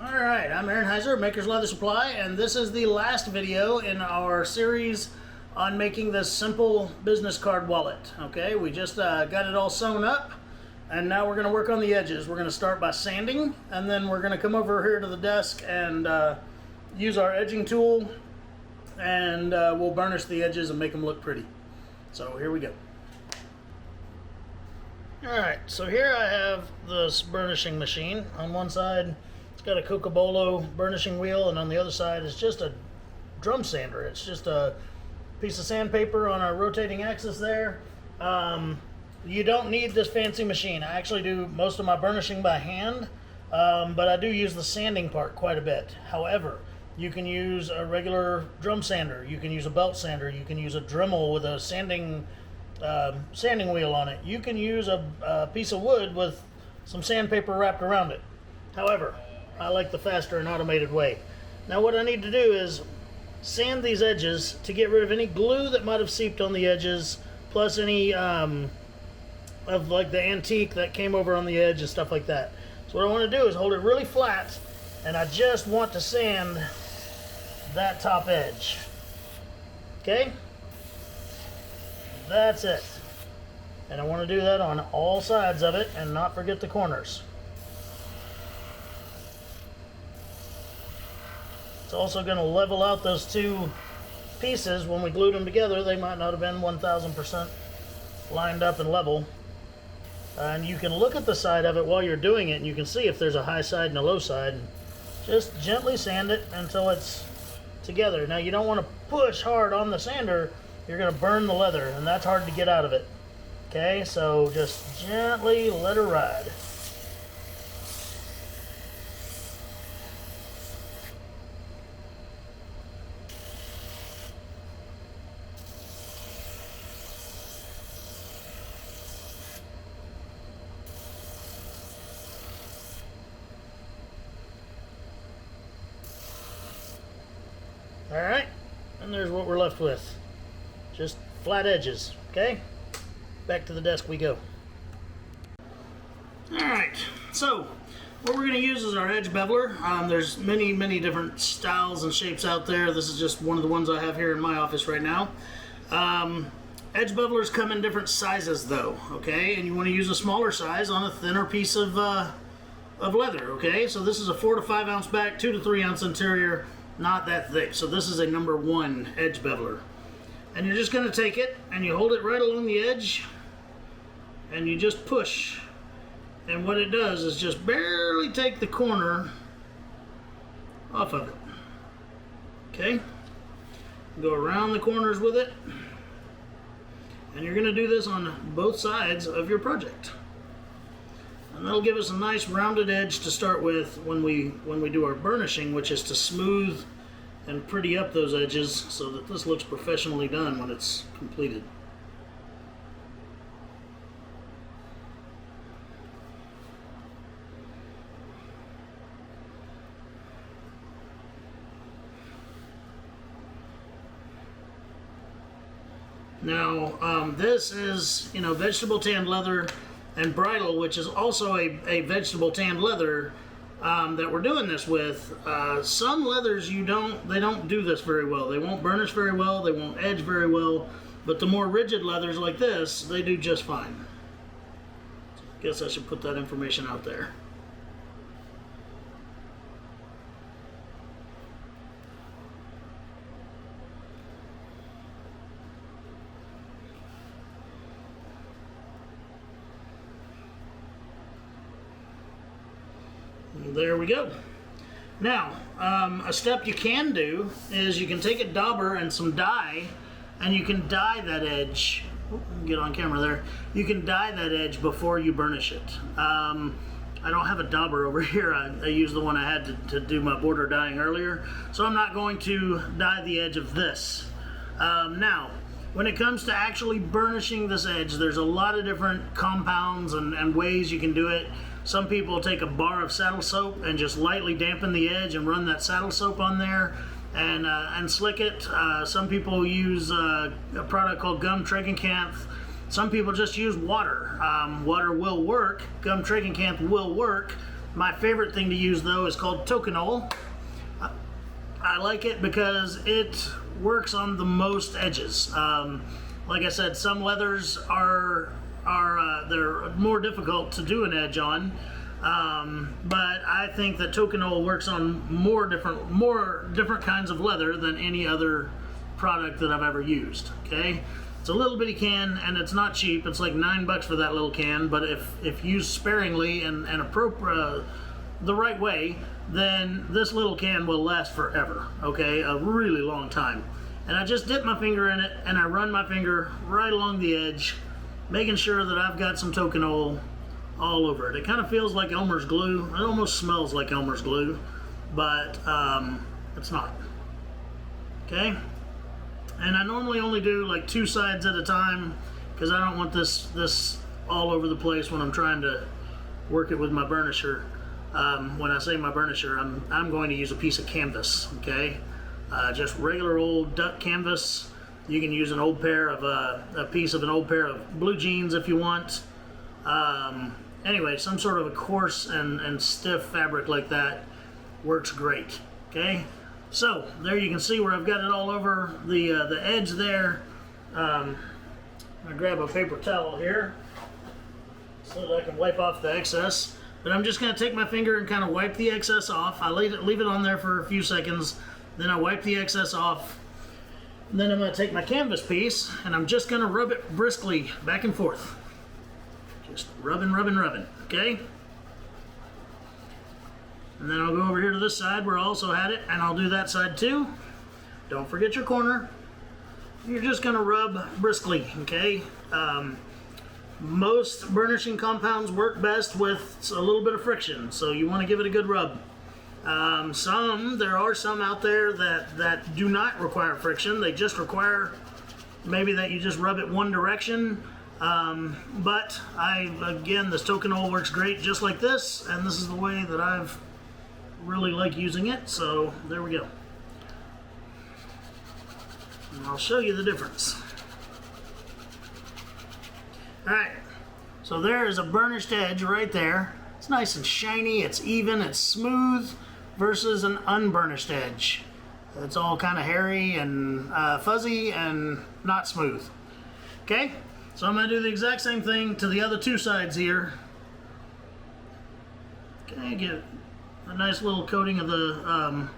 Alright, I'm Aaron Heiser, Maker's Leather Supply, and this is the last video in our series on making this simple business card wallet. Okay, we just got it all sewn up, and now we're going to work on the edges. We're going to start by sanding, and then we're going to come over here to the desk and use our edging tool, and we'll burnish the edges and make them look pretty. So here we go. Alright, so here I have this burnishing machine. On one side it's got a Cocobolo burnishing wheel, and on the other side is just a drum sander. It's just a piece of sandpaper on a rotating axis there. You don't need this fancy machine. I actually do most of my burnishing by hand, but I do use the sanding part quite a bit. However, you can use a regular drum sander, you can use a belt sander, you can use a Dremel with a sanding wheel on it. You can use a piece of wood with some sandpaper wrapped around it. However, I like the faster and automated way. Now what I need to do is sand these edges to get rid of any glue that might have seeped on the edges, plus any of like the antique that came over on the edge and stuff like that. So what I want to do is hold it really flat, and I just want to sand that top edge. Okay? That's it. And I want to do that on all sides of it and not forget the corners. It's also going to level out those two pieces. When we glued them together, they might not have been 1000% lined up and level. And you can look at the side of it while you're doing it, and you can see if there's a high side and a low side. Just gently sand it until it's together. Now you don't want to push hard on the sander. You're going to burn the leather, and that's hard to get out of it. Okay, so just gently let her ride. Alright, and there's what we're left with. Just flat edges, okay? Back to the desk we go. Alright, so what we're going to use is our edge beveler. There's many different styles and shapes out there. This is just one of the ones I have here in my office right now. Edge bevelers come in different sizes though, okay? And you want to use a smaller size on a thinner piece of leather, okay? So this is a 4 to 5 ounce back, 2 to 3 ounce interior, not that thick. So this is a number 1 edge beveler. And you're just going to take it and you hold it right along the edge and you just push. And what it does is just barely take the corner off of it. Okay? Go around the corners with it. And you're going to do this on both sides of your project. And that'll give us a nice rounded edge to start with when we do our burnishing, which is to smooth and pretty up those edges so that this looks professionally done when it's completed. Now this is, vegetable tanned leather and bridle, which is also a vegetable tanned leather that we're doing this with. Some leathers they don't do this very well. They won't burnish very well, they won't edge very well, but the more rigid leathers like this, they do just fine. Guess I should put that information out there. There we go. Now, a step you can do is you can take a dauber and some dye, and you can dye that edge. Get on camera there. You can dye that edge before you burnish it. I don't have a dauber over here. I used the one I had to do my border dyeing earlier, so I'm not going to dye the edge of this. Now, when it comes to actually burnishing this edge, there's a lot of different compounds and ways you can do it. Some people take a bar of saddle soap and just lightly dampen the edge and run that saddle soap on there and slick it. Some people use a product called gum tragacanth. Some people just use water. Water will work. Gum tragacanth will work. My favorite thing to use though is called Tokenol. I like it because it works on the most edges. Like I said, some leathers are they're more difficult to do an edge on, but I think that Tokenol works on more different kinds of leather than any other product that I've ever used. Okay, it's a little bitty can and it's not cheap. It's like $9 for that little can, but if used sparingly and appropriate the right way, then this little can will last forever. Okay, a really long time. And I just dip my finger in it and I run my finger right along the edge, making sure that I've got some Tokenol all over it. It kind of feels like Elmer's glue. It almost smells like Elmer's glue, but it's not. Okay? And I normally only do like 2 sides at a time because I don't want this all over the place when I'm trying to work it with my burnisher. When I say my burnisher, I'm going to use a piece of canvas, okay? Just regular old duck canvas. You can use an old pair of a piece of an old pair of blue jeans if you want. Anyway, some sort of a coarse and stiff fabric like that works great. Okay, so there you can see where I've got it all over the edge there. I'm gonna grab a paper towel here so that I can wipe off the excess. But I'm just gonna take my finger and kind of wipe the excess off. I leave it on there for a few seconds. Then I wipe the excess off. And then I'm going to take my canvas piece and I'm just going to rub it briskly back and forth. Just rubbing, okay? And then I'll go over here to this side where I also had it, and I'll do that side too. Don't forget your corner. You're just going to rub briskly, okay? Most burnishing compounds work best with a little bit of friction, so you want to give it a good rub. There are some out there that do not require friction. They just require maybe that you just rub it one direction. But again, this Tokenol works great just like this, and this is the way that I've really liked using it. So there we go. And I'll show you the difference. All right, so there is a burnished edge right there. It's nice and shiny, it's even, it's smooth, versus an unburnished edge. It's all kind of hairy and fuzzy and not smooth. Okay, so I'm going to do the exact same thing to the other 2 sides here. Okay, get a nice little coating of the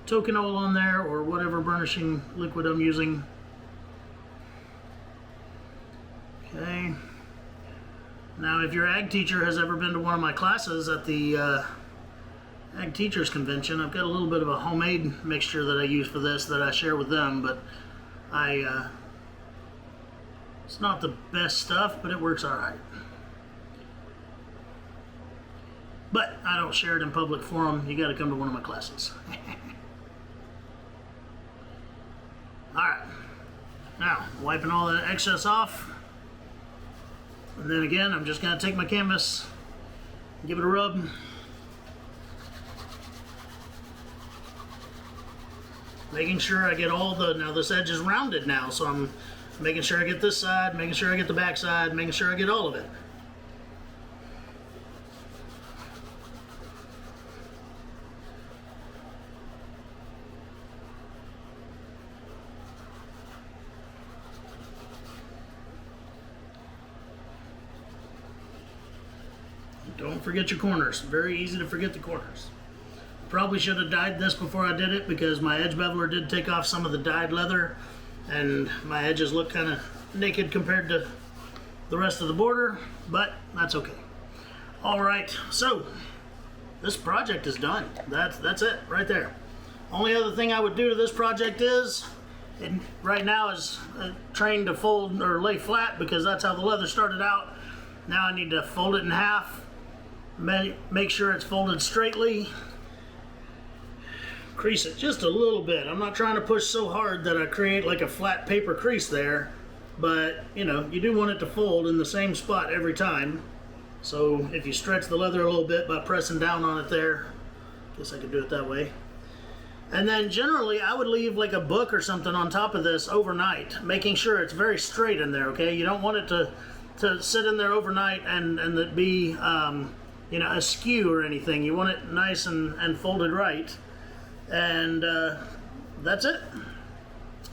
Tokenol on there, or whatever burnishing liquid I'm using. Okay. Now, if your ag teacher has ever been to one of my classes at the Ag Teachers Convention, I've got a little bit of a homemade mixture that I use for this that I share with them, but it's not the best stuff, but it works all right. But I don't share it in public forum. You got to come to one of my classes. All right. Now, wiping all the excess off. And then again, I'm just going to take my canvas, give it a rub. Making sure I get all now this edge is rounded now, so I'm making sure I get this side, making sure I get the back side, making sure I get all of it. Don't forget your corners. Very easy to forget the corners. Probably should have dyed this before I did it because my edge beveler did take off some of the dyed leather and my edges look kind of naked compared to the rest of the border, but that's okay. All right, so this project is done. That's it right there. Only other thing I would do to this project is, right now is trained to fold or lay flat because that's how the leather started out. Now I need to fold it in half, make sure it's folded straightly, crease it just a little bit. I'm not trying to push so hard that I create like a flat paper crease there, but you know, you do want it to fold in the same spot every time. So if you stretch the leather a little bit by pressing down on it there, guess I could do it that way. And then generally I would leave like a book or something on top of this overnight, making sure it's very straight in there, okay? You don't want it to sit in there overnight and it be askew or anything. You want it nice and folded right. And that's it.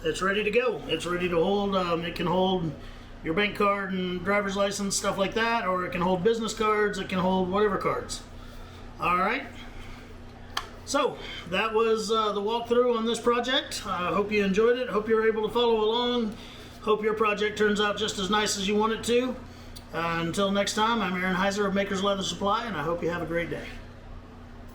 It's ready to go. It's ready to hold. It can hold your bank card and driver's license, stuff like that, or it can hold business cards. It can hold whatever cards. All right. So that was the walkthrough on this project. I hope you enjoyed it. Hope you're able to follow along. Hope your project turns out just as nice as you want it to. Until next time, I'm Aaron Heiser of Maker's Leather Supply, and I hope you have a great day.